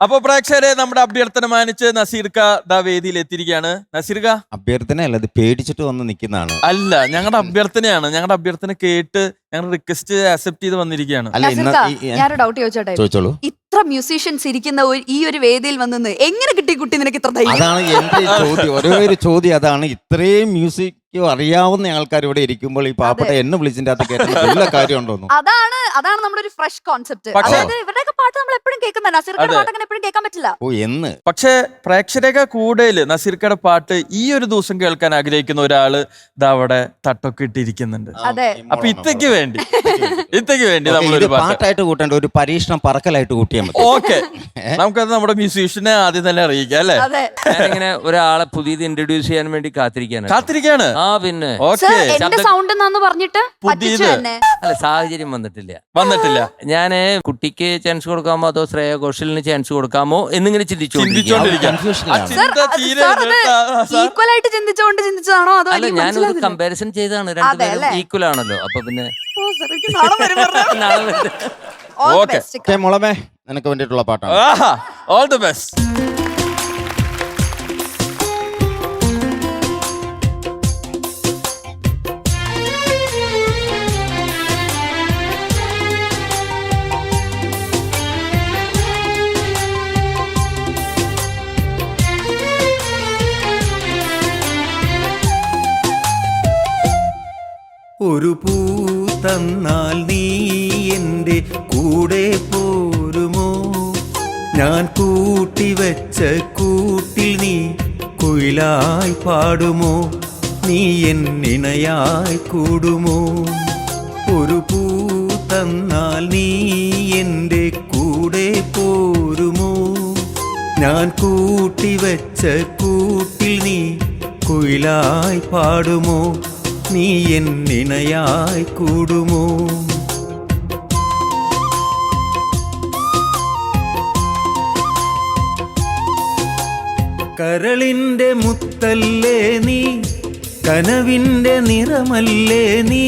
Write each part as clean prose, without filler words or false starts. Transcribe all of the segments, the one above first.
അപ്പൊ പ്രേക്ഷകരെ നമ്മുടെ അഭ്യർത്ഥന മാനിച്ച് നസീർക്ക ദാ വേദിയിൽ എത്തിയിരിക്കുകയാണ്. നസീർക്ക അഭ്യർത്ഥനയല്ല, ഇത് പേടിച്ചിട്ട് വന്ന് നിൽക്കുന്നതാണ്. അല്ല, ഞങ്ങളുടെ അഭ്യർത്ഥനയാണ്. ഞങ്ങളുടെ അഭ്യർത്ഥന കേട്ട് ഞങ്ങളുടെ റിക്വസ്റ്റ് അക്സെപ്റ്റ് ചെയ്ത് വന്നിരിക്കുകയാണ്. അല്ല, ഇന്ന് ഞാനൊരു ഡൗട്ട് ചോദിച്ചോട്ടെ? ചോദിച്ചോളൂ. ഇത്ര മ്യൂസീഷ്യൻസ് ഇരിക്കുന്ന ഈ ഒരു വേദിയിൽ വന്ന് എങ്ങനെ കിട്ടി കുട്ടി നിനക്ക് ഇത്ര ധൈര്യം? അതാണ് എന്റെ ചോദ്യം. ഒരേ ഒരു ചോദ്യം അതാണ്. ഇത്രയും മ്യൂസിക് അറിയാവുന്ന ആൾക്കാർ ഇവിടെ ഇരിക്കുമ്പോൾ ഈ പാവപ്പെട്ട എന്നെ വിളിച്ചിന്റെ അകത്ത് കേട്ട എല്ലാ കാര്യം ഉണ്ടോന്നു. അതാണ് നമ്മുടെ ഒരു ഫ്രഷ് കോൺസെപ്റ്റ്. പക്ഷേ ഇവരുടെയൊക്കെ പാട്ട് നമ്മൾ എപ്പോഴും കേൾക്കുന്ന നസീർക്കയുടെ പാട്ട് അങ്ങനെ എപ്പോഴും കേൾക്കാൻ പറ്റില്ല. ഓ എന്ന് പക്ഷെ പ്രേക്ഷകരെ കൂടുതൽ നസീർക്കയുടെ പാട്ട് ഈ ഒരു ദിവസം കേൾക്കാൻ ആഗ്രഹിക്കുന്ന ഒരാള് ഇതാ അവിടെ തട്ടൊക്കെ ഇട്ടിരിക്കുന്നുണ്ട്. അതെ. അപ്പൊ ഇത്തക്ക് വേണ്ടി നമ്മളൊരു പാട്ടായിട്ട് കൂട്ടേണ്ട, ഒരു പരീക്ഷണം പറക്കലായിട്ട് കൂട്ടിയാൽ മതി. ഓക്കെ, നമുക്കത് നമ്മുടെ മ്യൂസീഷ്യനെ ആദ്യം തന്നെ അറിയിക്കാം അല്ലേ? ഞാനിങ്ങനെ ഒരാളെ പുതിയത് ഇൻട്രൊഡ്യൂസ് ചെയ്യാൻ വേണ്ടി കാത്തിരിക്കാണ്. ആ പിന്നെ എന്റെ സൗണ്ട് എന്നാന്ന് പറഞ്ഞിട്ട് പറ്റിച്ചു തന്നെ. അല്ല, സാഹചര്യം വന്നിട്ടില്ല. ഞാന് കുട്ടിക്ക് ചാൻസ് കൊടുക്കാമോ അതോ ശ്രേയ ഘോഷലിന് ചാൻസ് കൊടുക്കാമോ എന്നിങ്ങനെ ഈക്വൽ ആയിട്ട് ചിന്തിച്ചതാണോ അതോ അല്ല, ഞാനൊരു കമ്പാരിസൺ ചെയ്താണ്. രണ്ടുപേരും ഈക്വൽ ആണല്ലോ. അപ്പൊ പിന്നെ മുളമേ നിനക്ക് വേണ്ടിയിട്ടുള്ള പാട്ടാണ്. All the best. ഒരു പൂ തന്നാൽ നീ എൻ്റെ കൂടെ പോരുമോ? ഞാൻ കൂട്ടിവെച്ച കൂട്ടിൽ നീ കുയിലായി പാടുമോ? നീ എന്നിണയായി കൂടുമോ? ഒരു പൂ തന്നാൽ നീ എൻ്റെ കൂടെ പോരുമോ? ഞാൻ കൂട്ടിവെച്ച കൂട്ടിൽ നീ കുയിലായി പാടുമോ? നീ എന്നിണയായി കൂടുമോ? കരളിൻ്റെ മുത്തല്ലേ നീ, കനവിൻ്റെ നിറമല്ലേ നീ,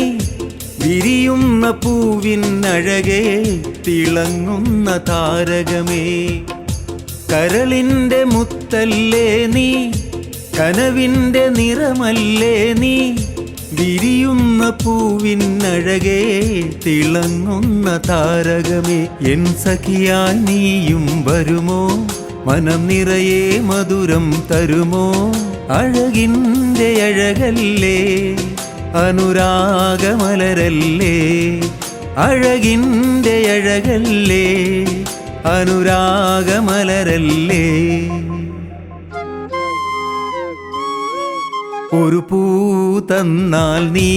വിരിയുന്ന പൂവിനഴകേ തിളങ്ങുന്ന താരകമേ. കരളിൻ്റെ മുത്തല്ലേ നീ, കനവിൻ്റെ നിറമല്ലേ നീ, വിരിയുന്ന പൂവിനഴകേ തിളങ്ങുന്ന താരകമേ. എൻ സഖിയായി നീയും വരുമോ? മനം നിറയെ മധുരം തരുമോ? അഴകിൻ്റെ അഴകല്ലേ, അനുരാഗമലരല്ലേ. അഴകിൻ്റെ അഴകല്ലേ, അനുരാഗമലരല്ലേ. ഒരു പൂ തന്നാൽ നീ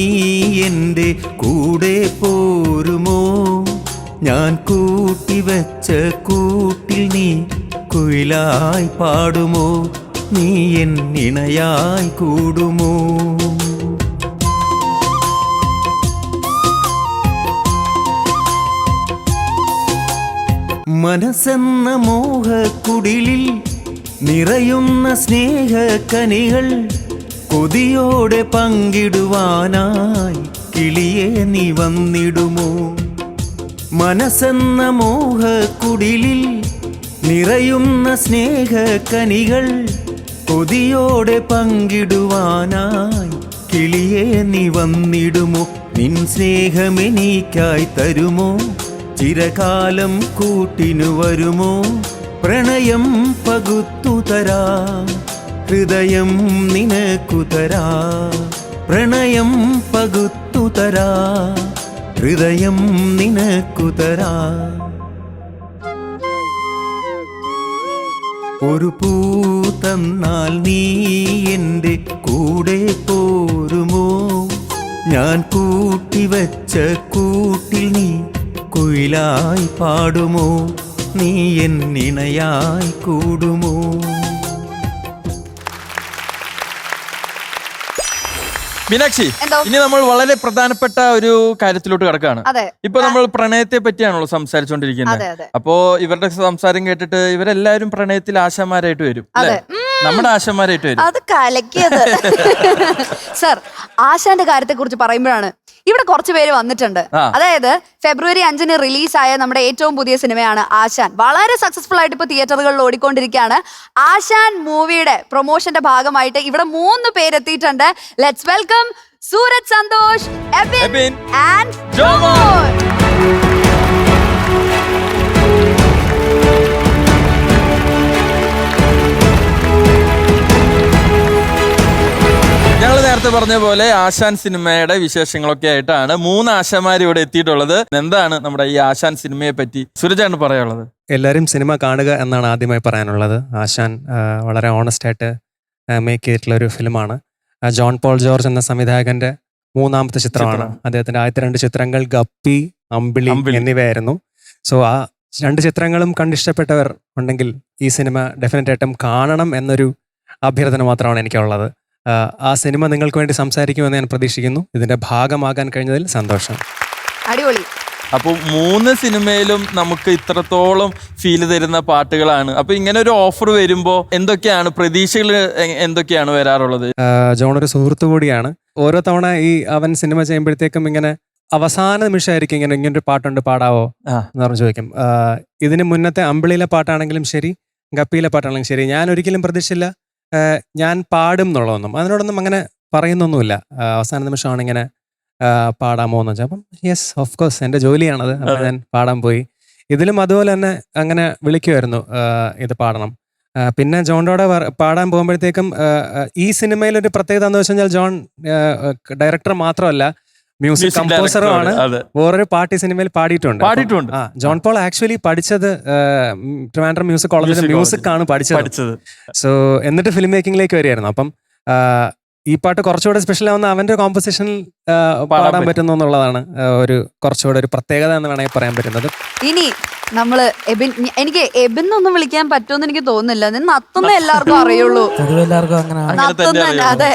എൻ്റെ കൂടെ പോരുമോ? ഞാൻ കൂട്ടിവെച്ച കൂട്ടിൽ നീ കുയിലായി പാടുമോ? നീ എന്നിണയായി കൂടുമോ? മനസ്സെന്ന മോഹക്കുടിലിൽ നിറയുന്ന സ്നേഹക്കനികൾ കൊതിയോടെ പങ്കിടുവാനായി കിളിയെ നീ വന്നിടുമോ? മനസ്സെന്ന മോഹക്കുടിലിൽ നിറയുന്ന സ്നേഹക്കനികൾ കൊതിയോടെ പങ്കിടുവാനായി കിളിയെ നീ വന്നിടുമോ? നിൻ സ്നേഹമെനിക്കായി തരുമോ? ചിരകാലം കൂട്ടിനു വരുമോ? പ്രണയം പകുത്തു തരാ, ഹൃദയം നിനക്കു തരാ. പ്രണയം പകുത്തു തരാ, ഹൃദയം നിനക്കു തരാ. ഒരു പൂ തന്നാൽ നീ എൻ്റെ കൂടെ പോരുമോ? ഞാൻ കൂട്ടിവെച്ച കൂട്ടിൽ നീ കുയിലായി പാടുമോ? നീ എന്നിണയായി കൂടുമോ? മീനാക്ഷി, ഇനി നമ്മൾ വളരെ പ്രധാനപ്പെട്ട ഒരു കാര്യത്തിലോട്ട് കിടക്കുകയാണ്. ഇപ്പൊ നമ്മൾ പ്രണയത്തെ പറ്റിയാണല്ലോ സംസാരിച്ചുകൊണ്ടിരിക്കുന്നത്. അപ്പോ ഇവരുടെ സംസാരം കേട്ടിട്ട് ഇവരെല്ലാരും പ്രണയത്തിൽ ആശാമാരായിട്ട് വരും അല്ലേ? നമ്മുടെ ആശാമാരായിട്ട് വരും. അത് കലക്കിയത്. സർ, ആശാന്റെ കാര്യത്തെ കുറിച്ച് പറയുമ്പോഴാണ് ഇവിടെ കുറച്ച് പേര് വന്നിട്ടുണ്ട്. അതായത് February 5 റിലീസായ നമ്മുടെ ഏറ്റവും പുതിയ സിനിമയാണ് ആശാൻ. വളരെ സക്സസ്ഫുൾ ആയിട്ട് ഇപ്പൊ തിയേറ്ററുകളിൽ ഓടിക്കൊണ്ടിരിക്കുകയാണ്. ആശാൻ മൂവിയുടെ പ്രൊമോഷന്റെ ഭാഗമായിട്ട് ഇവിടെ 3 പേരെത്തിയിട്ടുണ്ട്. Let's welcome Sooraj Santhosh, Ebin and Jomon. ഞങ്ങൾ നേരത്തെ പറഞ്ഞ പോലെ ആശാൻ സിനിമയുടെ വിശേഷങ്ങളൊക്കെ ആയിട്ടാണ് 3 ആശാന്മാർ ഇവിടെ എത്തിയിട്ടുള്ളത്. എന്താണ് നമ്മുടെ ഈ ആശാൻ സിനിമയെ പറ്റി സുരജാണ് പറയാനുള്ളത്? എല്ലാവരും സിനിമ കാണുക എന്നാണ് ആദ്യമായി പറയാനുള്ളത്. ആശാൻ വളരെ ഓണസ്റ്റ് ആയിട്ട് മേക്ക് ചെയ്തിട്ടുള്ള ഒരു ഫിലിമാണ്. ജോൺ പോൾ ജോർജ് എന്ന സംവിധായകന്റെ 3ാമത്തെ ചിത്രമാണ്. അദ്ദേഹത്തിന്റെ ആദ്യത്തെ 2 ചിത്രങ്ങൾ ഗപ്പി, അമ്പിളി എന്നിവയായിരുന്നു. സോ ആ 2 ചിത്രങ്ങളും കണ്ടിഷ്ടപ്പെട്ടവർ ഉണ്ടെങ്കിൽ ഈ സിനിമ ഡെഫിനറ്റ് ആയിട്ടും കാണണം എന്നൊരു അഭ്യർത്ഥന മാത്രമാണ് എനിക്കുള്ളത്. ആ സിനിമ നിങ്ങൾക്ക് വേണ്ടി സംസാരിക്കുമെന്ന് ഞാൻ പ്രതീക്ഷിക്കുന്നു. ഇതിന്റെ ഭാഗമാകാൻ കഴിഞ്ഞതിൽ സന്തോഷം. അടിപൊളി. അപ്പോൾ 3 സിനിമയിലും നമുക്ക് ഇത്രത്തോളം ഫീൽ തരുന്ന പാട്ടുകളാണ്. അപ്പൊ ഇങ്ങനെ ഒരു ഓഫർ വരുമ്പോൾ എന്തൊക്കെയാണ് പ്രതീക്ഷകൾ, എന്തൊക്കെയാണ് വരാറുള്ളത്? ജോൺ ഒരു സുഹൃത്തു കൂടിയാണ്. ഓരോ തവണ അവൻ സിനിമ ചെയ്യുമ്പോഴത്തേക്കും ഇങ്ങനെ അവസാന നിമിഷമായിരിക്കും ഇങ്ങനൊരു പാട്ടുണ്ട്, പാടാവോ എന്ന് പറഞ്ഞ് ചോദിക്കും. ഇതിന് മുന്നത്തെ അമ്പിളിയിലെ പാട്ടാണെങ്കിലും ശരി, ഗപ്പിയിലെ പാട്ടാണെങ്കിലും ശരി, ഞാൻ ഒരിക്കലും പ്രതീക്ഷിച്ചില്ല ഞാൻ പാടും എന്നുള്ളതൊന്നും. അതിനോടൊന്നും അങ്ങനെ പറയുന്നൊന്നുമില്ല. അവസാന നിമിഷമാണ് ഇങ്ങനെ പാടാമോ എന്ന് വെച്ചാൽ, അപ്പം യെസ് ഓഫ് കോഴ്സ് എൻ്റെ ജോലിയാണത്. അപ്പം ഞാൻ പാടാൻ പോയി. ഇതിലും അതുപോലെ തന്നെ അങ്ങനെ വിളിക്കുമായിരുന്നു ഇത് പാടണം. പിന്നെ ജോണിനോടെ പാടാൻ പോകുമ്പോഴത്തേക്കും ഈ സിനിമയിലൊരു പ്രത്യേകത എന്ന് വെച്ച് കഴിഞ്ഞാൽ ജോൺ ഡയറക്ടർ മാത്രമല്ല, മ്യൂസിക് കമ്പോസറുമാണ്. വേറൊരു പാട്ട് ഈ സിനിമയിൽ പാടിയിട്ടുണ്ട്. ജോൺ പോൾ ആക്ച്വലി പഠിച്ചത് ട്രിവാൻഡ്രം മ്യൂസിക് കോളേജിലെ മ്യൂസിക് ആണ് പഠിച്ചത്. സോ എന്നിട്ട് ഫിലിം മേക്കിംഗിലേക്ക് വരികയായിരുന്നു. അപ്പം ഈ പാട്ട് കുറച്ചുകൂടെ സ്പെഷ്യൽ ആവുന്ന അവന്റെ കോമ്പോസിഷനിൽ പാടാൻ പറ്റുന്നു എന്നുള്ളതാണ് ഒരു കുറച്ചുകൂടെ ഒരു പ്രത്യേകത എന്ന് വേണമെങ്കിൽ പറയാൻ പറ്റുന്നത്. ഇനി നമ്മള് എബിൻ, എനിക്ക് എബിൻ ഒന്നും വിളിക്കാൻ പറ്റുമെന്ന് എനിക്ക് തോന്നുന്നില്ല. നത്തുന്ന എല്ലാവർക്കും അറിയുള്ളൂ. അതെ,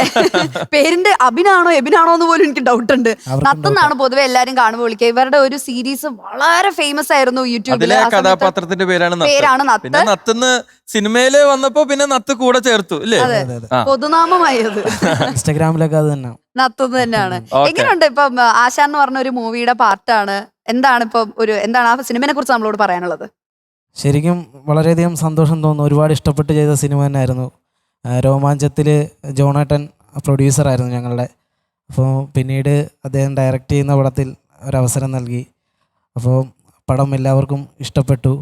പേരിന്റെ അബിനാണോ എബിനാണോ എന്ന് പോലും എനിക്ക് ഡൗട്ട് ഉണ്ട്. നത്തുന്നാണ് പൊതുവെ എല്ലാരും കാണുമ്പോൾ വിളിക്കുക. ഇവരുടെ ഒരു സീരീസ് വളരെ ഫേമസ് ആയിരുന്നു യൂട്യൂബിലെ. കഥാപാത്രത്തിന്റെ പേരാണ് നത്ത്. നത്തുന്ന് സിനിമയില് വന്നപ്പോ പിന്നെ നത്ത് കൂടെ ചേർത്തു അല്ലേ? പൊതുനാമമായത്. ഇൻസ്റ്റാഗ്രാമിലൊക്കെ അത് തന്നെ നത്തുന്ന് തന്നെയാണ്. എങ്ങനെയുണ്ട് ഇപ്പം ആശാൻ എന്ന് പറഞ്ഞ ഒരു മൂവിയുടെ പാർട്ടാണ്? എന്താണ് ഇപ്പൊ എന്താണ് ആ സിനിമയെ കുറിച്ച് നമ്മളോട് പറയാനുള്ളത്? ശരിക്കും വളരെയധികം സന്തോഷം തോന്നുന്നു. ഒരുപാട് ഇഷ്ടപ്പെട്ട് ചെയ്ത സിനിമ തന്നെയായിരുന്നു. രോമാഞ്ചത്തിൽ ജോണേട്ടൻ പ്രൊഡ്യൂസറായിരുന്നു ഞങ്ങളുടെ. അപ്പോൾ പിന്നീട് അദ്ദേഹം ഡയറക്റ്റ് ചെയ്യുന്ന പടത്തിൽ ഒരവസരം നൽകി. അപ്പോൾ പടം എല്ലാവർക്കും ഇഷ്ടപ്പെട്ടു.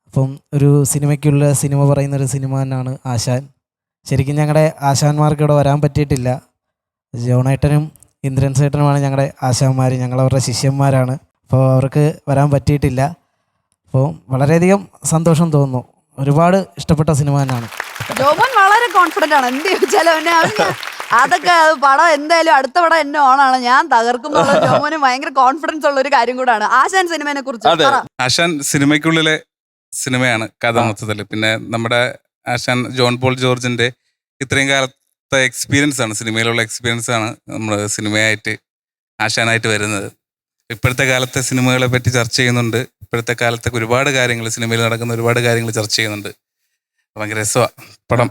അപ്പം ഒരു സിനിമയ്ക്കുള്ള സിനിമ പറയുന്നൊരു സിനിമ തന്നെയാണ് ആശാൻ. ശരിക്കും ഞങ്ങളുടെ ആശാന്മാർക്ക് ഇവിടെ വരാൻ പറ്റിയിട്ടില്ല. ജോണേട്ടനും ഇന്ദ്രൻ സേട്ടനുമാണ് ഞങ്ങളുടെ ആശാന്മാർ. ഞങ്ങളവരുടെ ശിഷ്യന്മാരാണ്. അപ്പോൾ അവർക്ക് വരാൻ പറ്റിയിട്ടില്ല. അപ്പോൾ വളരെയധികം സന്തോഷം തോന്നുന്നു. ഒരുപാട് ഇഷ്ടപ്പെട്ട സിനിമ തന്നെയാണ്. ജോമോൻ വളരെ കോൺഫിഡന്റ് ആണ്. എന്ത് ചോദിച്ചാലും അതൊക്കെ പടം എന്തായാലും അടുത്ത പടം എന്നെ ഓണാണ്, ഞാൻ തകർക്കും എന്നുള്ള ജോമോന് ഭയങ്കര കോൺഫിഡൻസ് ഉള്ള ഒരു കാര്യം കൂടാണ്. ആശാൻ സിനിമയെ കുറിച്ച് ആശാൻ സിനിമയ്ക്കുള്ളിലെ സിനിമയാണ് കഥ മൊത്തത്തിൽ. പിന്നെ നമ്മുടെ ആശാൻ ജോൺ പോൾ ജോർജിന്റെ ഇത്രയും കാലത്തെ എക്സ്പീരിയൻസ് ആണ്, സിനിമയിലുള്ള എക്സ്പീരിയൻസ് ആണ് നമ്മൾ സിനിമയായിട്ട് ആശാനായിട്ട് വരുന്നത്. ഇപ്പോഴത്തെ കാലത്തെ സിനിമകളെ പറ്റി ചർച്ച ചെയ്യുന്നുണ്ട്. ഇപ്പോഴത്തെ കാലത്തെ ഒരുപാട് കാര്യങ്ങൾ, സിനിമയിൽ നടക്കുന്ന ഒരുപാട് കാര്യങ്ങൾ ചർച്ച ചെയ്യുന്നുണ്ട്. ഭയങ്കര രസമാണ് പടം.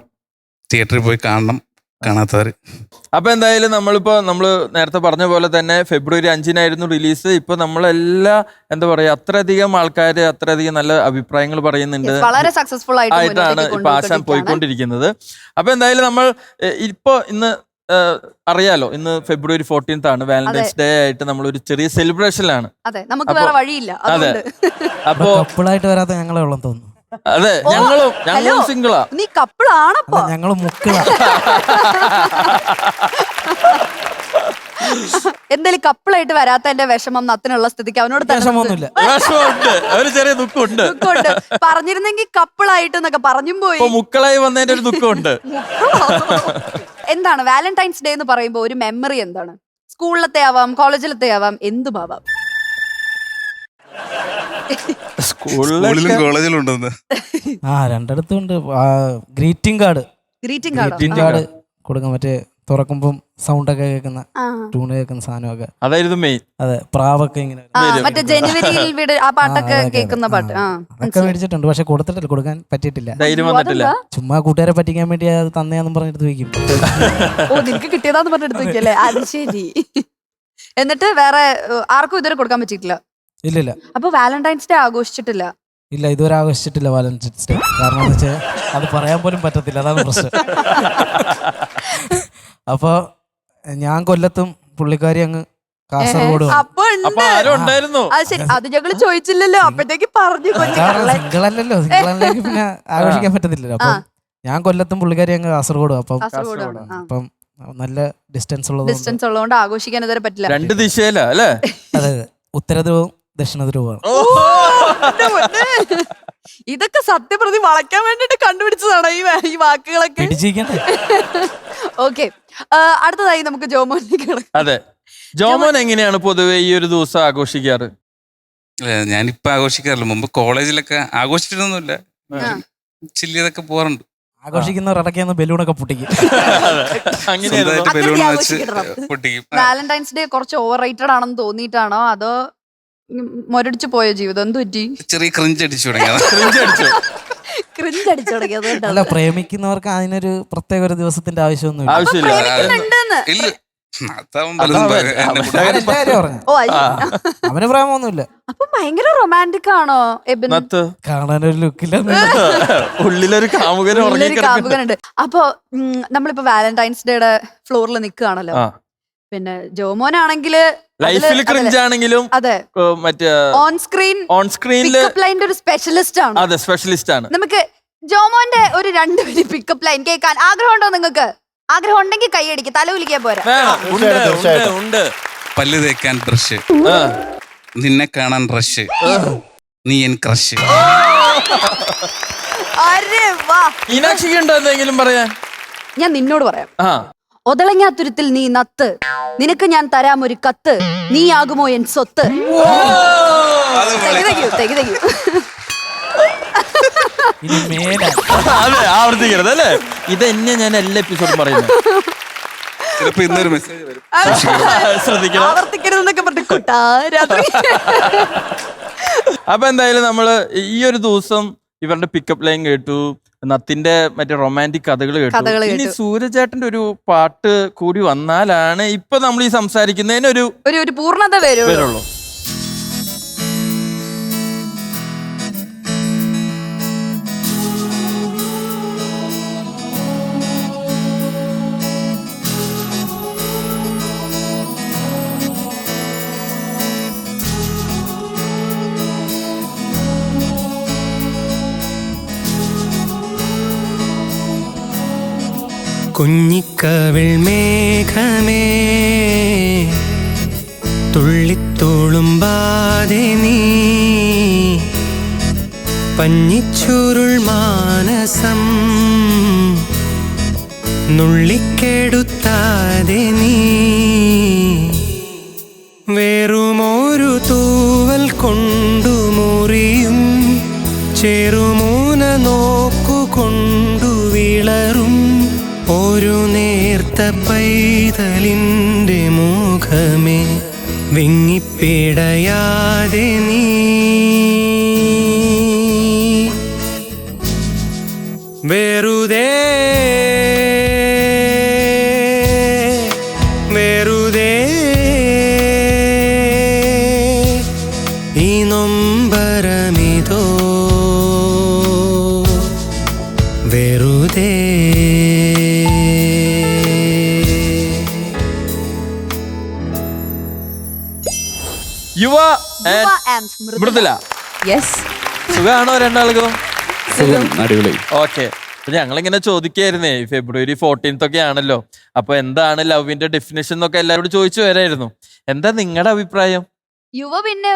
തിയേറ്ററിൽ പോയി കാണണം, കാണാത്തവർ. അപ്പൊ എന്തായാലും നമ്മള് നേരത്തെ പറഞ്ഞ പോലെ തന്നെ February 5 റിലീസ്. ഇപ്പൊ നമ്മളെല്ലാ എന്താ പറയാ, അത്രയധികം ആൾക്കാർ അത്രയധികം നല്ല അഭിപ്രായങ്ങൾ പറയുന്നുണ്ട്. വളരെ സക്സസ്ഫുൾ ആയിട്ടാണ് ഇപ്പൊ ആശാൻ പോയിക്കൊണ്ടിരിക്കുന്നത്. അപ്പൊ എന്തായാലും നമ്മൾ ഇന്ന് അറിയാലോ, ഇന്ന് February 14 ആണ്, വാലന്റൈൻസ് ഡേ ആയിട്ട് നമ്മൾ ഒരു ചെറിയ സെലിബ്രേഷനിലാണ്. അതെ, നമുക്ക് വേറെ വഴിയില്ല. അതെ, അപ്പൊ കപ്പിളായിട്ട് വരാത്ത ഞങ്ങളെ ഉള്ളം തോന്നുന്നു. അതെ, ഞങ്ങളും സിംഗിളാ. നീ കപ്പിളാണപ്പോ? ഞങ്ങള് മുക്കിള. എന്തായാലും കപ്പിളായിട്ട് വരാത്തതിന്റെ വിഷമം നത്തിനുള്ള സ്ഥിതിക്ക് അവനോട് വിഷമമൊന്നുമില്ല, ഒരു ചെറിയ ദുഃഖമുണ്ട്. പറഞ്ഞിരുന്നെങ്കിൽ കപ്പിളായിട്ട് എന്നൊക്കെ പറഞ്ഞും പോയി. മുക്കളായി വന്നതിന്റെ ഒരു ദുഃഖമുണ്ട്. എന്താണ് വാലന്റൈൻസ് ഡേ എന്ന് പറയുമ്പോ ഒരു മെമ്മറി എന്താണ്? സ്കൂളിലത്തെ ആവാം, കോളേജിലത്തെ ആവാം, എന്തും ആവാം. സ്കൂളിലും കോളേജിലും ഉണ്ടെന്ന്. രണ്ടിടത്തും ഉണ്ട്. ഗ്രീറ്റിംഗ് കാർഡ് കൊടുക്കാൻ, മറ്റേ തുറക്കുമ്പം സൗണ്ടൊക്കെ കേൾക്കുന്ന, ട്യൂണ് കേൾക്കുന്ന സാധനമൊക്കെ. അതായിരുന്നു മെയിൻ. അതെ, പ്രാവൊക്കെ ഇങ്ങനെ മറ്റേ ജനുവരിയിൽ ആ പാട്ടൊക്കെ കേൾക്കുന്ന പാട്ട് അതൊക്കെ മേടിച്ചിട്ടുണ്ട്. പക്ഷെ കൊടുത്തിട്ടില്ല, കൊടുക്കാൻ പറ്റിയിട്ടില്ല. ധൈര്യം വന്നിട്ടില്ല. ചുമ്മാ കൂട്ടുകാരെ പറ്റിക്കാൻ വേണ്ടി അത് തന്നെയാന്ന് പറഞ്ഞെടുത്ത് വയ്ക്കും. ഓ, നിനക്ക് കിട്ടിയതാന്ന് പറഞ്ഞെടുത്ത് വയ്ക്കല്ലേ? അത് ശരി. എന്നിട്ട് വേറെ ആർക്കും ഇതുവരെ കൊടുക്കാൻ പറ്റിയിട്ടില്ല. ഇല്ലില്ല അപ്പൊ വാലന്റൈൻസ് ഡേ ആഘോഷിച്ചിട്ടില്ല. ഇല്ല, ഇതുവരെ ആഘോഷിച്ചിട്ടില്ല വാലന്റൈൻസ് ഡേ. കാരണം എന്ന് വെച്ചാൽ അത് പറയാൻ പോലും പറ്റത്തില്ല, അതാണ് പ്രശ്നം. അപ്പൊ ഞാൻ കൊല്ലത്തും, പുള്ളിക്കാരി അങ്ങ് കാസർഗോഡ്. അപ്പൊ ഉണ്ടായിരുന്നു. അത് ശരി, അത് ഞങ്ങള് ചോദിച്ചില്ലല്ലോ, അപ്പോഴത്തേക്ക് പറഞ്ഞു. സിംഗിളല്ലല്ലോ, സിംഗിളല്ലെങ്കിൽ പിന്നെ ആഘോഷിക്കാൻ പറ്റത്തില്ലല്ലോ. അപ്പം ഞാൻ കൊല്ലത്തും, പുള്ളിക്കാരി അങ്ങ് കാസർഗോഡ്. അപ്പം നല്ല ഡിസ്റ്റൻസ് ഉള്ളതുകൊണ്ട് ആഘോഷിക്കാൻ ഇതുവരെ പറ്റില്ല. 2 ദിശയില അല്ലേ? അതെ, ഉത്തരധ്രുവവും ദക്ഷിണധ്രുവമാണ്. ഇതൊക്കെ സത്യപ്രതി വളയ്ക്കാൻ വേണ്ടിട്ട് കണ്ടുപിടിച്ചതാണോ ഈ വാക്കുകളൊക്കെ? ഓക്കെ, അടുത്തതായി നമുക്ക് ജോമോനിലേക്ക് കിടക്കാം. അതെ, ജോമോൻ എങ്ങനെയാണ് പൊതുവെ ഈ ഒരു ദിവസം ആഘോഷിക്കാറ്? ഞാനിപ്പോ ആഘോഷിക്കാറില്ല. മുമ്പ് കോളേജിലൊക്കെ ആഘോഷിച്ചിട്ടൊന്നുമില്ല, ചില്ലിയതൊക്കെ പോകാറുണ്ട്. ആഘോഷിക്കുന്നവർ ഇടയ്ക്ക് ബലൂണൊക്കെ പൊട്ടിക്കും. സ്വന്തമായിട്ട് ബലൂൺ വെച്ച് പൊട്ടിക്കും. വാലന്റൈൻസ് ഡേ കുറച്ച് ഓവർ റേറ്റഡ് ആണെന്ന് തോന്നിയിട്ടാണോ അതോ മൊരടിച്ചു പോയ ജീവിതം? എന്ത് പറ്റി? ചെറിയ ക്രിഞ്ച് അടിച്ചു തുടങ്ങിയത്. ക്രിഞ്ച് അടിച്ചു തുടങ്ങിയത്. അല്ല, പ്രേമിക്കുന്നവർക്ക് അതിനൊരു പ്രത്യേക ഒരു ദിവസത്തിന്റെ ആവശ്യമൊന്നുമില്ല. ഇല്ല, അവന് പ്രേമൊന്നുമില്ല. അപ്പൊ ഭയങ്കര റൊമാൻറ്റിക് ആണോ എബിൻ? കാണാനൊരു ലുക്കില്ല, ഉള്ളിലൊരു കാമുകനുണ്ട്. അപ്പൊ നമ്മളിപ്പോ വാലന്റൈൻസ് ഡേയുടെ ഫ്ലോറിൽ നിൽക്കുകയാണല്ലോ. പിന്നെ ജോമോനാണെങ്കില് ലൈഫിൽ ക്രിഞ്ച് ആണെങ്കിലും അതെ, മറ്റേ ഓൺ സ്ക്രീനിൽ ഒരു സ്പെഷ്യലിസ്റ്റ് ആണ്. അതെ, സ്പെഷ്യലിസ്റ്റ് ആണ്. നമുക്ക് ജോമോന്റെ ഒരു 2 വരി പിക്കപ്പ് ലൈൻ കേൾക്കാൻ ആഗ്രഹമുണ്ടോ? നിങ്ങൾക്ക് ആഗ്രഹം ഉണ്ടെങ്കിൽ കൈയടിക്ക്, തല കുലിക്കാൻ പോരാ. പല്ല് തേക്കാൻ ബ്രഷ്, നിന്നെ കാണാൻ റഷ്, നീ എൻ ക്രഷ്. അരെ വാ, മീനാക്ഷിക്ക് ഉണ്ടോ എന്തെങ്കിലും പറയാൻ? ഞാൻ നിന്നോട് പറയാം. ഒതളങ്ങാത്തുരുത്തിൽ നീ നത്ത്, നിനക്ക് ഞാൻ തരാം ഒരു കത്ത്, നീ ആകുമോ എൻ സ്വത്ത്. അതെ, ആവർത്തിക്കരുത് അല്ലേ? ഇതെന്നെ ഞാൻ എല്ലാ എപ്പിസോഡും പറയുന്നത്. ചിലപ്പോ ഇന്നൊരു മെസ്സേജ് വരും, ശ്രദ്ധിക്കണം, ആവർത്തിക്കരുതെന്നൊക്കെ പറഞ്ഞു കൂട്ടാ രാത്രി. അപ്പൊ എന്തായാലും നമ്മള് ഈ ഒരു ദിവസം ഇവരുടെ പിക്കപ്പ് ലൈൻ കേട്ടു, നത്തിന്റെ മറ്റേ റൊമാൻറ്റിക് കഥകൾ കേട്ടു. ഇനി സൂര്യചേട്ടന്റെ ഒരു പാട്ട് കൂടി വന്നാലാണ് ഇപ്പൊ നമ്മൾ ഈ സംസാരിക്കുന്നതിന് ഒരു പൂർണ്ണത വരുള്ളൂ. കുഞ്ഞിക്കവിൾ മേഘമേ തുള്ളിത്തോളുമ്പാതെ നീ, പഞ്ഞിച്ചുരുൾ മാനസം നുള്ളിക്കെടുത്താതെ നീ, വെറുമൊരു തൂവൽ കൊണ്ടു മുറിയും ചെറുമൂന നോക്കുകൊണ്ടു വിളറും ഒരു നേർത്ത പൈതലിൻ്റെ മുഖമേ, വിങ്ങിപ്പിടയാതെ നീ, വെറുതെ വെറുതെ ഈ നൊമ്പരമിതോ വെറുതെ. യുവ മൃദുല, സുഖാണോ രണ്ടാൾക്കും? അടിപൊളി. ഓക്കെ, ഞങ്ങളിങ്ങനെ ചോദിക്കായിരുന്നേ, ഫെബ്രുവരി 14th ഒക്കെ ആണല്ലോ, അപ്പൊ എന്താണ് ലവിന്റെ ഡെഫിനേഷൻ എന്നൊക്കെ എല്ലാവരോടും ചോദിച്ചു വരായിരുന്നു. എന്താ നിങ്ങളുടെ അഭിപ്രായം? യുവ പിന്നെ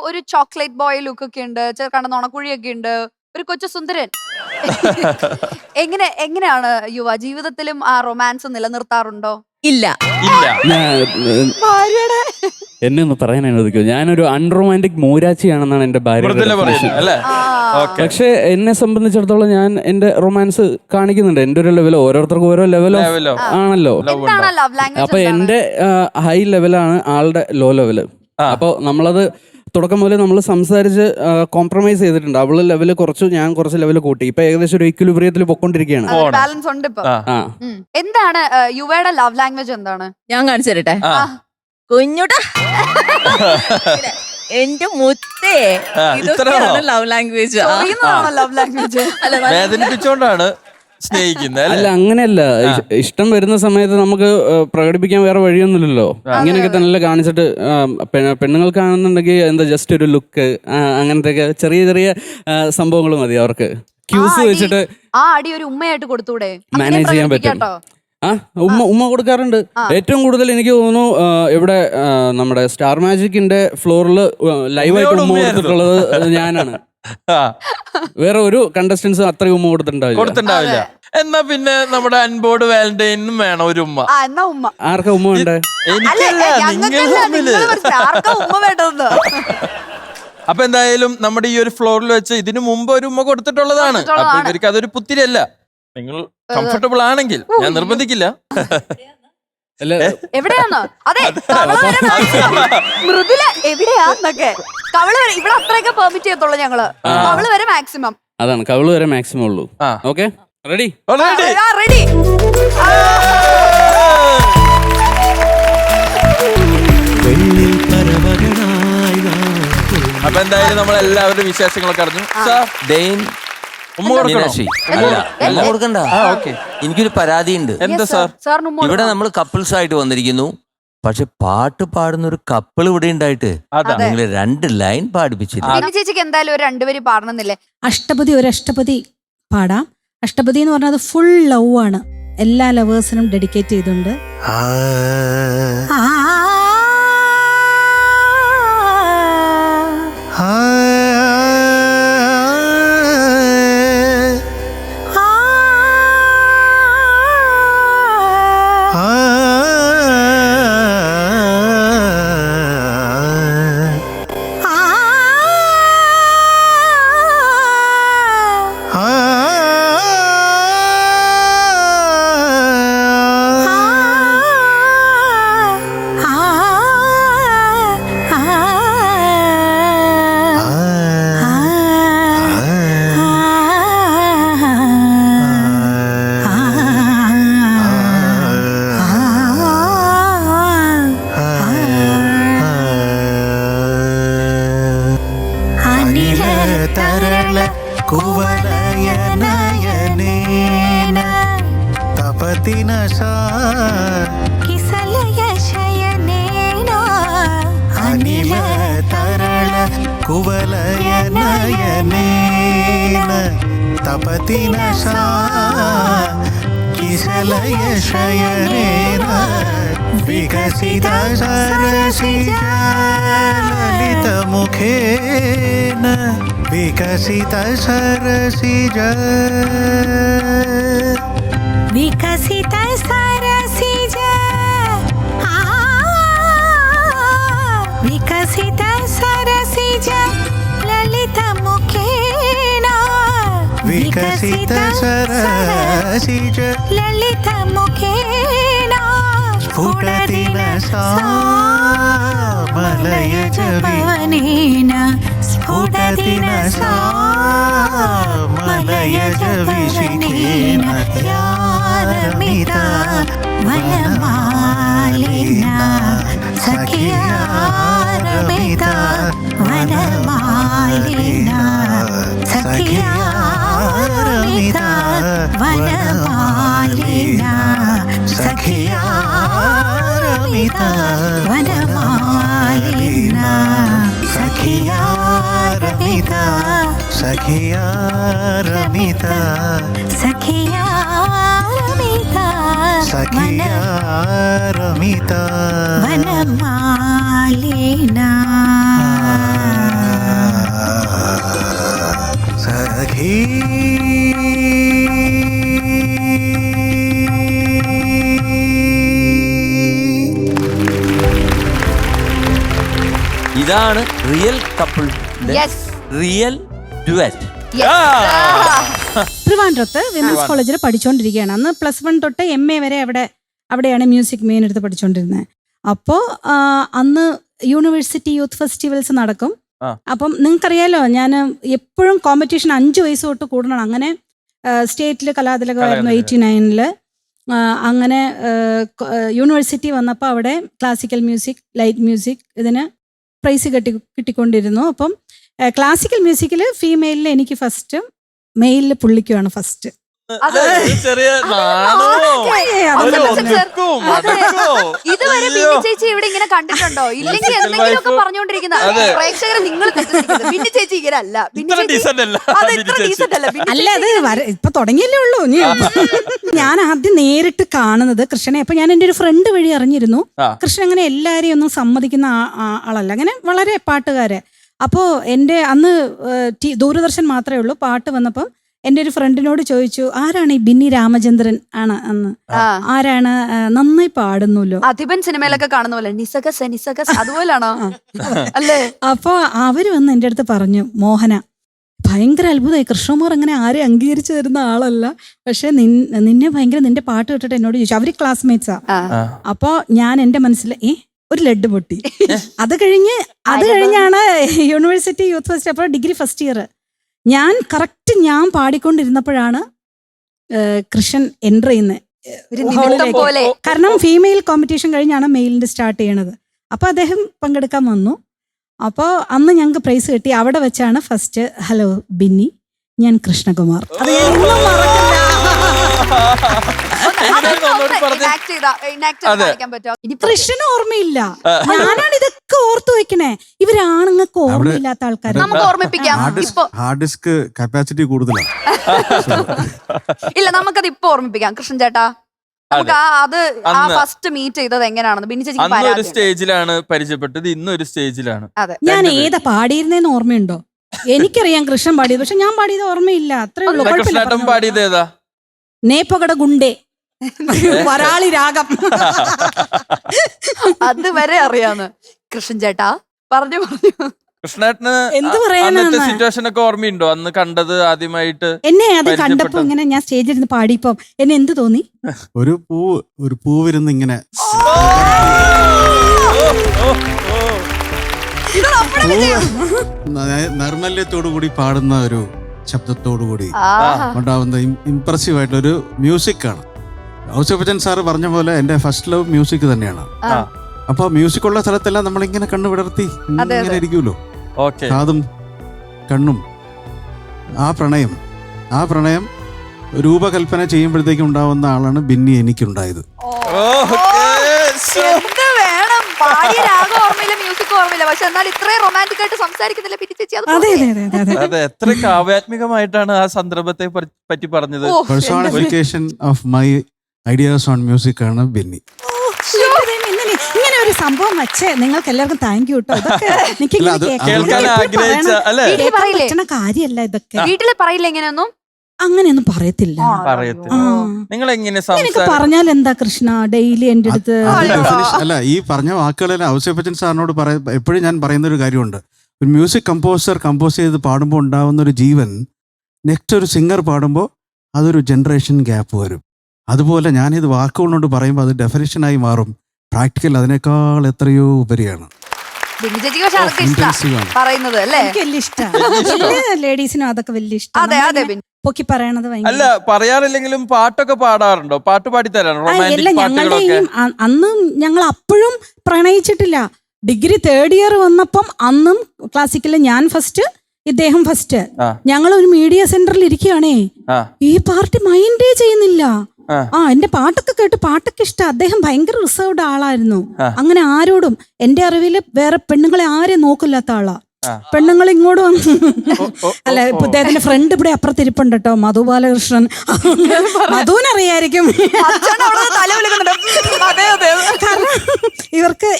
ഒരു ചോക്ലേറ്റ് ബോയ് ലുക്ക് ഒക്കെ ഉണ്ട്, ചെറുക്കണ്ട നുണക്കുഴിയൊക്കെ ഉണ്ട്, ഒരു കൊച്ചു സുന്ദരൻ. എങ്ങനെയാണ് യുവ ജീവിതത്തിലും ആ റൊമാൻസ് നിലനിർത്താറുണ്ടോ? ഇല്ല. എന്നെ ഒന്ന് പറയാൻ അനുവദിക്കോ? ഞാനൊരു അൺറൊമാൻറ്റിക് മൂരാച്ചിയാണെന്നാണ് എന്റെ ഭാര്യ. പക്ഷെ എന്നെ സംബന്ധിച്ചിടത്തോളം ഞാൻ എന്റെ റൊമാൻസ് കാണിക്കുന്നുണ്ട്. എന്റെ ഒരു ലെവൽ, ഓരോരുത്തർക്കും ഓരോ ലെവലോ ആണല്ലോ. അപ്പൊ എന്റെ ഹൈ ലെവലാണ് ആളുടെ ലോ ലെവല്. അപ്പൊ നമ്മളത് തുടക്കം മുതലേ നമ്മൾ സംസാരിച്ച് കോംപ്രമൈസ് ചെയ്തിട്ടുണ്ട്. അവള് ലെവല് കുറച്ചു, ഞാൻ കുറച്ച് ലെവല് കൂട്ടി. ഇപ്പൊ ഏകദേശം ഒരു ഇക്വിലിബ്രിയത്തിൽ പൊക്കൊണ്ടിരിക്കുകയാണ്. ബാലൻസ് ഉണ്ട് ഇപ്പൊ. എന്താണ് യുവയുടെ ലവ് ലാംഗ്വേജ്? എന്താണ്? ഞാൻ കാണിച്ചു തരട്ടെ. കുഞ്ഞുട്ടാ എന്റെ മുത്തേ ഇതൊക്കെയാണ് ലവ് ലാംഗ്വേജ്. ലവ് ലാംഗ്വേജ് വേദനിപ്പിച്ചോണ്ടാണ് സ്നേഹിക്കുന്നത് അല്ല അങ്ങനെയല്ല, ഇഷ്ടം വരുന്ന സമയത്ത് നമുക്ക് പ്രകടിപ്പിക്കാൻ വേറെ വഴിയൊന്നുമില്ലല്ലോ. ഇങ്ങനെയൊക്കെ തന്നെ കാണിച്ചിട്ട് പെണ്ണുങ്ങൾക്കാണെന്നുണ്ടെങ്കിൽ എന്താ ജസ്റ്റ് ഒരു ലുക്ക്, അങ്ങനത്തെ ചെറിയ ചെറിയ സംഭവങ്ങൾ മതി അവർക്ക്. ക്യൂസ് വെച്ചിട്ട് ആ അടി ഒരു ഉമ്മയായിട്ട് കൊടുത്തൂടെ? മാനേജ് ചെയ്യാൻ പറ്റും. ഉമ്മ കൊടുക്കാറുണ്ട്. ഏറ്റവും കൂടുതൽ എനിക്ക് തോന്നുന്നു ഇവിടെ നമ്മുടെ സ്റ്റാർ മാജിക്കിന്റെ ഫ്ലോറിൽ ലൈവായിട്ട് ഉമ്മ കൊടുത്തിട്ടുള്ളത് ഞാനാണ്. വേറെ ഒരു കണ്ടസ്റ്റൻസ് അത്രയും ഉമ്മ കൊടുത്തിട്ടുണ്ടാവില്ല. എന്നാ പിന്നെ നമ്മുടെ അൻപോട് വാലന്റൈനും വേണം ഒരു ഉമ്മ. ആർക്കാ ഉമ്മ വേണ്ടേ? അപ്പൊ എന്തായാലും നമ്മുടെ ഈ ഒരു ഫ്ലോറിൽ വെച്ച് ഇതിനു മുമ്പ് ഒരു ഉമ്മ കൊടുത്തിട്ടുള്ളതാണ്. അപ്പൊ ഇവർക്ക് അതൊരു പുത്തിരിയല്ല. നിങ്ങൾ കംഫർട്ടബിൾ ആണെങ്കിൽ ഞാൻ നിർബന്ധിക്കില്ല. എവിടെയാന്നോ? അതെ, മൃദുല എവിടെയാന്നൊക്കെ കവള് വരെ ഇവിടെ അത്രയൊക്കെ പെർമിറ്റ് ചെയ്യത്തുള്ളൂ ഞങ്ങള്. കവള് വരെ മാക്സിമം. അതാണ്, കവള് വരെ മാക്സിമം ഉള്ളൂ. Okay, ready? റെഡി. അപ്പൊ എന്തായാലും നമ്മൾ എല്ലാവരുടെ വിശേഷങ്ങളൊക്കെ അറിഞ്ഞു. എല്ലാം കൊടുക്കണ്ട. എനിക്കൊരു പരാതിയുണ്ട്. എന്താ സാർ? ഇവിടെ നമ്മൾ കപ്പിൾസ് ആയിട്ട് വന്നിരിക്കുന്നു, പക്ഷെ പാട്ട് പാടുന്ന ഒരു കപ്പിൾ ഇവിടെ ഉണ്ടായിട്ട് നിങ്ങൾ 2 ലൈൻ പാടിപ്പിച്ചില്ല. ചേച്ചിക്ക് എന്തായാലും ഒരു 2 വരി പാടണമെന്നില്ലേ? അഷ്ടപതി, ഒരു അഷ്ടപതി പാടാം. അഷ്ടപതി എന്ന് പറഞ്ഞത് ഫുൾ ലവ് ആണ്, എല്ലാ ലവേഴ്സിനും ഡെഡിക്കേറ്റ് ചെയ്തുകൊണ്ട്. विकसित सरसिज विकसित सरसिज विकसित सरसिज ललित मुखेन विकसित सरसिज ललित मुखेन स्फुटति सा मलयज भवनेन स्फुटति सा मलयज विशिखेन यारमिता वनमालिना सखियारमिता वनमालिना सखियारमिता वनमालिना सखियारमिता वनमालिना सखियारमिता सखियारमिता सखियारमिता सखियारमिता वनमालिना सखी ഇതാണ് റിയൽ കപ്പിൾ, റിയൽ ഡുവറ്റ്. ട്രിവാൻഡ്രത്ത് വിമൻസ് കോളേജിൽ പഠിച്ചുകൊണ്ടിരിക്കുകയാണ്. അന്ന് +1 തൊട്ട് MA വരെ അവിടെയാണ് മ്യൂസിക് മെയിൻ എടുത്ത് പഠിച്ചുകൊണ്ടിരുന്നത്. അപ്പോൾ അന്ന് യൂണിവേഴ്സിറ്റി യൂത്ത് ഫെസ്റ്റിവൽസ് നടക്കും. അപ്പം നിങ്ങൾക്കറിയാലോ, ഞാൻ എപ്പോഴും കോമ്പറ്റീഷൻ 5 വയസ്സ് തൊട്ട് കൂടണം. അങ്ങനെ സ്റ്റേറ്റിൽ കലാതിലകമായിരുന്നു 89-ല്. അങ്ങനെ യൂണിവേഴ്സിറ്റി വന്നപ്പോൾ അവിടെ ക്ലാസിക്കൽ മ്യൂസിക്, ലൈറ്റ് മ്യൂസിക് ഇതിന് പ്രൈസ് കിട്ടിക്കൊണ്ടിരുന്നു. അപ്പം ക്ലാസിക്കൽ മ്യൂസിക്കിൽ ഫീമെയിലിൽ എനിക്ക് ഫസ്റ്റ്, മെയിലിൽ പുള്ളിക്കുമാണ് ഫസ്റ്റ്. ഇതുവരെ ബിന്നി ചേച്ചി ഇവിടെ ഇങ്ങനെ കണ്ടിട്ടുണ്ടോ? ഇല്ലെങ്കിൽ എന്തെങ്കിലുമൊക്കെ പറഞ്ഞുകൊണ്ടിരിക്കുന്ന പ്രേക്ഷകരെ നിങ്ങൾ ബിന്നി ചേച്ചി ഇങ്ങനെ അല്ല. അല്ല, അത് ഇപ്പൊ തുടങ്ങിയല്ലേ ഉള്ളൂ. ഞാൻ ആദ്യം നേരിട്ട് കാണുന്നത് കൃഷ്ണനെ. അപ്പൊ ഞാൻ എൻ്റെ ഒരു ഫ്രണ്ട് വഴി അറിഞ്ഞിരുന്നു. കൃഷ്ണൻ അങ്ങനെ എല്ലാരെയും ഒന്നും സമ്മതിക്കുന്ന ആളല്ല, അങ്ങനെ വളരെ പാട്ടുകാരെ. അപ്പോൾ എൻ്റെ അന്ന് ദൂരദർശൻ മാത്രമേ ഉള്ളൂ. പാട്ട് വന്നപ്പം എൻ്റെ ഒരു ഫ്രണ്ടിനോട് ചോദിച്ചു, ആരാണ് ഈ ബിന്നി രാമചന്ദ്രൻ ആണ് അന്ന്, ആരാണ്, നന്നായി പാടുന്നല്ലോ. അധിപൻ സിനിമയിലൊക്കെ കാണുന്ന പോലെ നിസകസ് നിസകസ് അതുപോലാണോ അല്ലേ? അപ്പൊ അവര് വന്ന് എൻ്റെ അടുത്ത് പറഞ്ഞു, മോഹന ഭയങ്കര അത്ഭുതമായി, കൃഷ്ണകുമാർ അങ്ങനെ ആരെയും അംഗീകരിച്ചു തരുന്ന ആളല്ല, പക്ഷെ നിന്നെ ഭയങ്കര, നിന്റെ പാട്ട് കേട്ടിട്ട് എന്നോട് ചോദിച്ചു. അവര് ക്ലാസ്മേറ്റ്സാ. അപ്പൊ ഞാൻ എൻ്റെ മനസ്സിൽ ഒരു ലഡ് പൊട്ടി. അത് കഴിഞ്ഞാണ് യൂണിവേഴ്സിറ്റി യൂത്ത് ഫെസ്റ്റ്, അപ്പോൾ ഡിഗ്രി ഫസ്റ്റ് ഇയർ. ഞാൻ പാടിക്കൊണ്ടിരുന്നപ്പോഴാണ് കൃഷ്ണൻ എൻ്റർ ചെയ്യുന്നത്. കാരണം ഫീമെയിൽ കോമ്പറ്റീഷൻ കഴിഞ്ഞാണ് മെയിലിൻ്റെ സ്റ്റാർട്ട് ചെയ്യണത്. അപ്പോൾ അദ്ദേഹം പങ്കെടുക്കാൻ വന്നു. അപ്പോൾ അന്ന് ഞങ്ങൾക്ക് പ്രൈസ് കിട്ടി. അവിടെ വെച്ചാണ് ഫസ്റ്റ്, ഹലോ ബിന്നി, ഞാൻ കൃഷ്ണകുമാർ. അത് ഞാൻ ഇന്നും മറക്കില്ല. കൃഷ്ണന് ഓർമ്മയില്ല, ഞാനാണ് ഇതൊക്കെ ഓർത്തു വെക്കണേ. ഇവരാണുങ്ങൾക്ക് ഓർമ്മയില്ലാത്ത ആൾക്കാർ. നമുക്ക് ഓർമ്മിപ്പിക്കാം. ഹാർഡ് ഡിസ്ക് കപ്പാസിറ്റി കൂടുതലാണ്. ഇല്ല, നമുക്കത് ഇപ്പൊ ഓർമ്മിപ്പിക്കാം. കൃഷ്ണൻ ചേട്ടാ, നമുക്ക് ആ ഫസ്റ്റ് മീറ്റ് ചെയ്തത് എങ്ങനെയാണെന്ന് ബിന്നി ചേച്ചി ഒരു സ്റ്റേജിലാണ് പരിചയപ്പെട്ടത്, ഇന്നൊരു സ്റ്റേജിലാണ്. ഞാൻ ഏതാ പാടിയിരുന്നേന്ന് ഓർമ്മയുണ്ടോ? എനിക്കറിയാം കൃഷ്ണൻ പാടിയത്, പക്ഷെ ഞാൻ പാടിയത് ഓർമ്മയില്ല. അത്രേ ഉള്ളൂ. പാടിയത് ഏതാ? നേപ്പകട ഗുണ്ടേ, വരാളി രാഗം. അത് വരെ അറിയാന്ന്. കൃഷ്ണൻ ചേട്ടാ പറഞ്ഞു. കൃഷ്ണേട്ടന് എന്ത് പറയാനാണ്? സിറ്റുവേഷൻ ഒക്കെ ഓർമ്മയുണ്ടോ അന്ന് കണ്ടത് ആദ്യമായിട്ട്? എന്നെ അത് കണ്ടപ്പോ ഇങ്ങനെ ഞാൻ സ്റ്റേജിൽ ഇരുന്ന് പാടിയപ്പോ എന്നെ എന്ത് തോന്നി? ഒരു പൂവിരുന്ന് ഇങ്ങനെ നൈർമല്യത്തോടു കൂടി പാടുന്ന ഒരു ശബ്ദത്തോടു കൂടി ഉണ്ടാവുന്ന ഇംപ്രസീവ് ആയിട്ടൊരു മ്യൂസിക് ആണ്. ഔസേപ്പച്ചൻ സാറ് പറഞ്ഞ പോലെ എന്റെ ഫസ്റ്റ് ലവ് മ്യൂസിക് തന്നെയാണ്. അപ്പൊ മ്യൂസിക് ഉള്ള സ്ഥലത്തെല്ലാം നമ്മളിങ്ങനെ കണ്ണു വിടർത്തി ഇങ്ങനെ ഇരിക്കുമല്ലോ, കാതും കണ്ണും. ആ പ്രണയം രൂപകൽപ്പന ചെയ്യുമ്പോഴത്തേക്കും ഉണ്ടാവുന്ന ആളാണ് ബിന്നി എനിക്കുണ്ടായത്. പക്ഷെ എന്നാൽ ഇത്രയും റൊമാൻറ്റിക് ആയിട്ട് സംസാരിക്കുന്നില്ല ബിന്നി ചേച്ചി. അതെ, എത്ര കാവ്യാത്മികമായിട്ടാണ് ആ സന്ദർഭത്തെ പറ്റി പറഞ്ഞത്. Personification of my ideas on music ആണ് ബിന്നി. ഇങ്ങനെ ഒരു സംഭവം വച്ചേ നിങ്ങൾക്ക് എല്ലാവർക്കും താങ്ക് യു കേട്ടോ. കാര്യല്ല ഇതൊക്കെ. വീട്ടില് പറയില്ല എങ്ങനെയൊന്നും? അങ്ങനെയൊന്നും പറയത്തില്ല. നിങ്ങൾ എങ്ങനെ പറഞ്ഞാൽ എന്താ കൃഷ്ണ ഡെയിലി എന്റെ അടുത്ത്? അല്ല, ഈ പറഞ്ഞ വാക്കുകളെല്ലാം ഔസേപ്പച്ചൻ സാറിനോട് എപ്പോഴും ഞാൻ പറയുന്ന ഒരു കാര്യമുണ്ട്. ഒരു മ്യൂസിക് കമ്പോസർ കമ്പോസ് ചെയ്ത് പാടുമ്പോൾ ഉണ്ടാവുന്ന ഒരു ജീവൻ നെക്സ്റ്റ് ഒരു സിംഗർ പാടുമ്പോൾ അതൊരു ജനറേഷൻ ഗ്യാപ്പ് വരും. അതുപോലെ ഞാനിത് വാക്കുകളോട് പറയുമ്പോൾ അത് ഡെഫിനിഷനായി മാറും. പ്രാക്ടിക്കൽ അതിനേക്കാൾ എത്രയോ ഉപരിയാണ്. ലേഡീസിനും അതൊക്കെ വലിയ ഇഷ്ടം. പൊക്കി പറയണത് അല്ല, പറയാറില്ലെങ്കിലും പാട്ടൊക്കെ പാടാറുണ്ടോ? പാട്ട് പാടിത്തരാണോ? അന്ന് ഞങ്ങൾ അപ്പോഴും പ്രണയിച്ചിട്ടില്ല. ഡിഗ്രി തേർഡ് ഇയർ വന്നപ്പം അന്നും ക്ലാസിക്കലിൽ ഞാൻ ഫസ്റ്റ്, ഇദ്ദേഹം ഫസ്റ്റ്. ഞങ്ങൾ ഒരു മീഡിയ സെന്ററിൽ ഇരിക്കുകയാണേ. ഈ പാർട്ടി മൈൻഡേ ചെയ്യുന്നില്ല. എന്റെ പാട്ടൊക്കെ കേട്ട് പാട്ടൊക്കെ ഇഷ്ടം. അദ്ദേഹം ഭയങ്കര റിസർവ്ഡ് ആളായിരുന്നു. അങ്ങനെ ആരോടും, എന്റെ അറിവില് വേറെ പെണ്ണുങ്ങളെ ആരെയും നോക്കില്ലാത്ത ആളാ. പെണ്ണുങ്ങൾ ഇങ്ങോട്ട് വന്നു. അല്ല, ഇപ്പൊ ഇദ്ദേഹത്തിന്റെ ഫ്രണ്ട് ഇവിടെ അപ്പുറത്തിരിപ്പുണ്ട് കേട്ടോ, മധു ബാലകൃഷ്ണൻ. മധുവിനറിയായിരിക്കും. കാരണം ഇവർക്ക്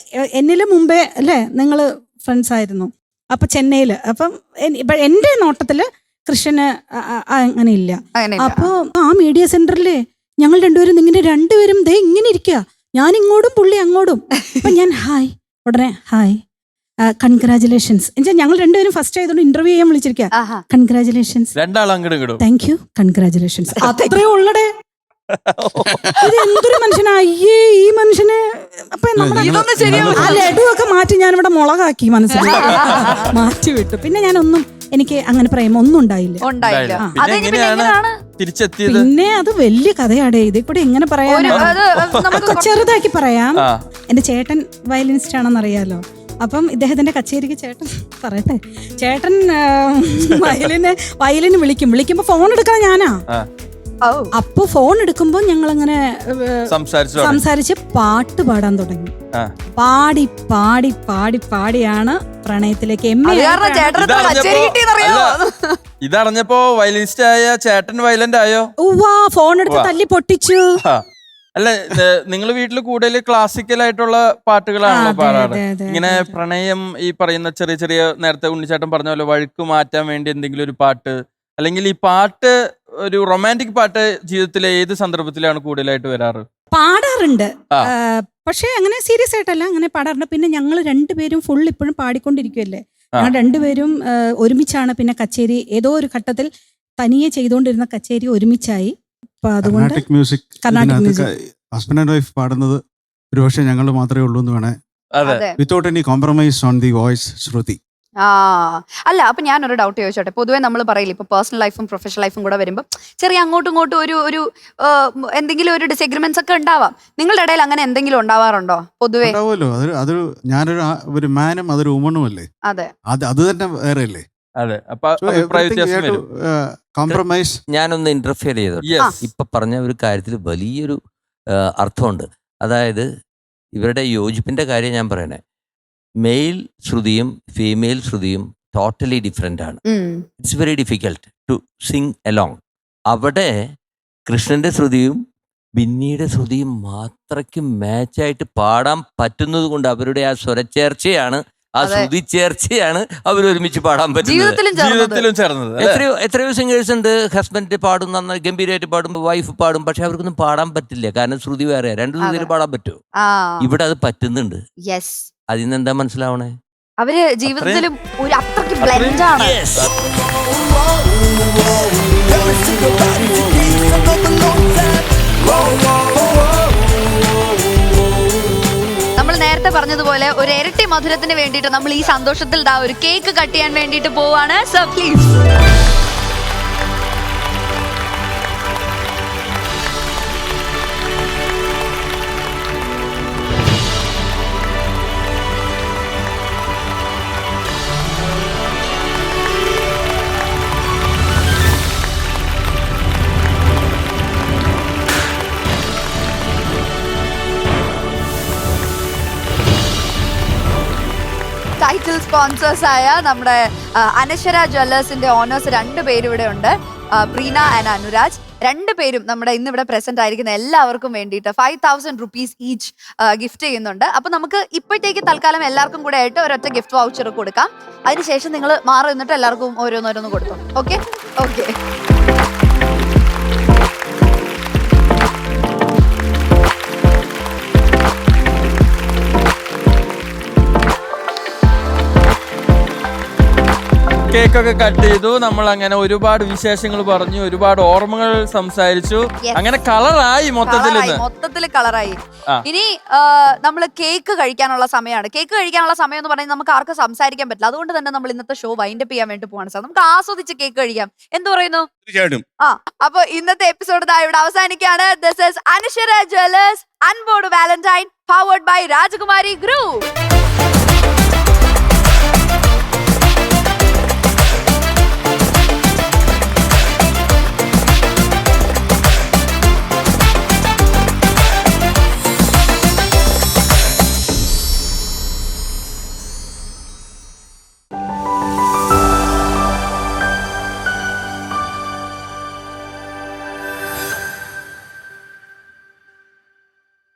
എന്നിലും മുമ്പേ അല്ലേ നിങ്ങള് ഫ്രണ്ട്സ് ആയിരുന്നു. അപ്പൊ ചെന്നൈയില്. അപ്പം എന്റെ നോട്ടത്തില് കൃഷ്ണന് അങ്ങനെ ഇല്ല. അപ്പൊ ആ മീഡിയ സെന്ററില് ഞങ്ങൾ രണ്ടുപേരും ദേ ഇങ്ങനെ ഇരിക്കുക. ഞാൻ ഇങ്ങോട്ടും പുള്ളി അങ്ങോട്ടും. അപ്പൊ ഞാൻ ഹായ്, ഉടനെ ഹായ്, കൺഗ്രാചുലേഷൻസ്. ഞങ്ങൾ രണ്ടുപേരും ഫസ്റ്റ് ആയതുകൊണ്ട് ഇന്റർവ്യൂ ചെയ്യാൻ വിളിച്ചിരിക്കുക. Congratulations, thank you, congratulations. അത്രേ ഉള്ളടേ. എന്തൊരു മനുഷ്യനാ അയ്യേ ഈ മനുഷ്യന്. അപ്പൊ ആ ലഡു ഒക്കെ മാറ്റി ഞാനിവിടെ മുളകാക്കി മനസ്സിൽ മാറ്റി വിട്ടു. പിന്നെ ഞാനൊന്നും എനിക്ക് അങ്ങനെ പ്രേമം ഒന്നും ഉണ്ടായില്ല. ഉണ്ടായില്ല. ആ. പിന്നെ എങ്ങനെയാണ് തിരിച്ചെത്തിയത്? പിന്നെ അത് വലിയ കഥയാടേ. ഇതിൽ കൂടെ എങ്ങനെ പറയാൻ, ചെറുതാക്കി പറയാം. എന്റെ ചേട്ടൻ വയലിനിസ്റ്റ് ആണെന്ന് അറിയാലോ. അപ്പം ഇദ്ദേഹത്തിന്റെ കച്ചേരിക്ക് ചേട്ടൻ പറയട്ടെ, ചേട്ടൻ വയലിന് വിളിക്കുമ്പോ ഫോൺ എടുക്കാൻ ഞാനാ. അപ്പൊ ഫോൺ എടുക്കുമ്പോ ഞങ്ങളങ്ങനെ സംസാരിച്ച് പാട്ട് പാടാൻ തുടങ്ങി. പാടി പാടി പാടി പാടിയാണ് പ്രണയത്തിലേക്ക്. ഇതറിഞ്ഞപ്പോ വയലിനിസ്റ്റ് ആയ ചേട്ടൻ വയലന്റ് ആയോ? ഫോൺ എടുത്ത് തല്ലി പൊട്ടിച്ചു. അല്ല, നിങ്ങൾ വീട്ടിൽ കൂടുതൽ ക്ലാസിക്കൽ ആയിട്ടുള്ള പാട്ടുകളാണല്ലോ പാടാറ്. ഇങ്ങനെ പ്രണയം, ഈ പറയുന്ന ചെറിയ ചെറിയ, നേരത്തെ ഉണ്ണിച്ചേട്ടൻ പറഞ്ഞ പോലെ വഴുക്ക് മാറ്റാൻ വേണ്ടി എന്തെങ്കിലും ഒരു പാട്ട്, അല്ലെങ്കിൽ ഈ പാട്ട് ഒരു റൊമാൻറ്റിക് പാട്ട് ജീവിതത്തിലെ ഏത് സന്ദർഭത്തിലാണ് കൂടുതലായിട്ട് വരാറ്? പാടാറുണ്ട്, പക്ഷെ അങ്ങനെ സീരിയസ് ആയിട്ടല്ല, അങ്ങനെ പാടാറുണ്ട്. പിന്നെ ഞങ്ങൾ രണ്ടുപേരും ഫുൾ ഇപ്പോഴും പാടിക്കൊണ്ടിരിക്കുവല്ലേ. ഞങ്ങൾ രണ്ടുപേരും ഒരുമിച്ചാണ്. പിന്നെ കച്ചേരി ഏതോ ഒരു ഘട്ടത്തിൽ തനിയെ ചെയ്തുകൊണ്ടിരുന്ന കച്ചേരി ഒരുമിച്ചായി. Carnatic music husband and wife പാടുന്നത് ഒരുപക്ഷെ ഞങ്ങൾ മാത്രമേ ഉള്ളൂ എന്ന് വേണേ. Without any compromise on the voice, shruti. അല്ല, അപ്പൊ ഞാനൊരു ഡൗട്ട് ചോദിച്ചോട്ടെ. പൊതുവെ നമ്മൾ പറയില്ല, ഇപ്പൊ പേഴ്സണൽ ലൈഫും പ്രൊഫഷണൽ ലൈഫും കൂടെ വരുമ്പോൾ ചെറിയ അങ്ങോട്ടും ഇങ്ങോട്ടും ഒരു എന്തെങ്കിലും ഒരു ഡിസഗ്രിമെന്റ്സ് ഒക്കെ ഉണ്ടാവാം. നിങ്ങളുടെ ഇടയിൽ അങ്ങനെ എന്തെങ്കിലും ഉണ്ടാവാറുണ്ടോ പൊതുവെ? ഉണ്ടാവുമല്ലോ. ഞാനൊരു ഒരു മാനും അതൊരു വുമണും അല്ലേ. അതെ, അത് തന്നെ വേറെ അല്ലേ. അതെ. കോംപ്രമൈസ്. ഞാനൊന്ന് ഇന്റർഫിയർ ചെയ്തു. ഇപ്പൊ പറഞ്ഞ ഒരു കാര്യത്തിൽ വലിയൊരു അർത്ഥമുണ്ട്. അതായത് ഇവരുടെ യോജിപ്പിന്റെ കാര്യം ഞാൻ പറയണേ. മെയിൽ ശ്രുതിയും ഫീമെയിൽ ശ്രുതിയും ടോട്ടലി ഡിഫറെന്റ് ആണ്. It's very difficult to sing along. അവിടെ കൃഷ്ണന്റെ ശ്രുതിയും ബിന്നിയുടെ ശ്രുതിയും മാത്രയ്ക്ക് മാച്ചായിട്ട് പാടാൻ പറ്റുന്നത് കൊണ്ട് അവരുടെ ആ സ്വരച്ചേർച്ചയാണ്, ആ ശ്രുതി ചേർച്ചയാണ് അവർ ഒരുമിച്ച് പാടാൻ പറ്റുന്നത്. ജീവിതത്തിലും ചേർന്നത്. എത്രയോ സിംഗേഴ്സ് ഉണ്ട്, ഹസ്ബൻഡ് പാടും, നന്നായി ഗംഭീരമായിട്ട് പാടും, വൈഫ് പാടും, പക്ഷെ അവർക്കൊന്നും പാടാൻ പറ്റില്ല. കാരണം ശ്രുതി വേറെ, രണ്ടു ശ്രുതിയിൽ പാടാൻ പറ്റുമോ? ഇവിടെ അത് പറ്റുന്നുണ്ട്. അതിൽ നിന്ന് എന്താ മനസ്സിലാവണേ? അവര് ജീവിതത്തിലും ഒരു അത്രയ്ക്ക് ബ്ലെൻഡ് ആണ്. നമ്മൾ നേരത്തെ പറഞ്ഞതുപോലെ ഒരു ഇരട്ടി മധുരത്തിന് വേണ്ടിയിട്ട് നമ്മൾ ഈ സന്തോഷത്തിൽ ഒരു കേക്ക് കട്ട് ചെയ്യാൻ വേണ്ടിയിട്ട് പോവാണ്. So please. ടൈറ്റിൽ സ്പോൺസേഴ്സ് ആയ നമ്മുടെ അനശ്വര ജ്വല്ലേഴ്സിന്റെ ഓണേഴ്സ് 2 പേരും ഇവിടെ ഉണ്ട്. പ്രീന ആൻഡ് അനുരാജ്. 2 പേരും നമ്മുടെ ഇന്നിവിടെ പ്രസന്റ് ആയിരിക്കുന്ന എല്ലാവർക്കും വേണ്ടിയിട്ട് 5,000 rupees ഈച്ച് ഗിഫ്റ്റ് ചെയ്യുന്നുണ്ട്. അപ്പൊ നമുക്ക് ഇപ്പോഴത്തേക്ക് തൽക്കാലം എല്ലാവർക്കും കൂടെ ആയിട്ട് ഒരൊറ്റ ഗിഫ്റ്റ് വൗച്ചർ കൊടുക്കാം. അതിനുശേഷം നിങ്ങൾ മാറി നിന്നിട്ട് എല്ലാവർക്കും ഓരോന്നോരോന്ന് കൊടുക്കും. Okay okay. കേക്കൊക്കെ കട്ട് ചെയ്തു. നമ്മൾ അങ്ങനെ ഒരുപാട് വിശേഷങ്ങൾ പറഞ്ഞു, ഒരുപാട് ഓർമ്മകൾ സംസാരിച്ചു. അങ്ങനെ കളറായി മൊത്തത്തില് കളറായി. ഇനി നമ്മൾ കേക്ക് കഴിക്കാനുള്ള സമയമാണ്. കേക്ക് കഴിക്കാനുള്ള സമയം എന്ന് പറഞ്ഞാൽ നമുക്ക് ആർക്കും സംസാരിക്കാൻ പറ്റില്ല. അതുകൊണ്ട് തന്നെ നമ്മൾ ഇന്നത്തെ ഷോ വൈൻഡപ്പ് ചെയ്യാൻ വേണ്ടി പോവാണ് സാർ. നമുക്ക് ആസ്വദിച്ച് കേക്ക് കഴിക്കാം. എന്ത് പറയുന്നു? അപ്പൊ ഇന്നത്തെ എപ്പിസോഡ് ഇവിടെ അവസാനിക്കുകയാണ്. This is Anaswara jewellers onboard valentine powered by Rajakumari group.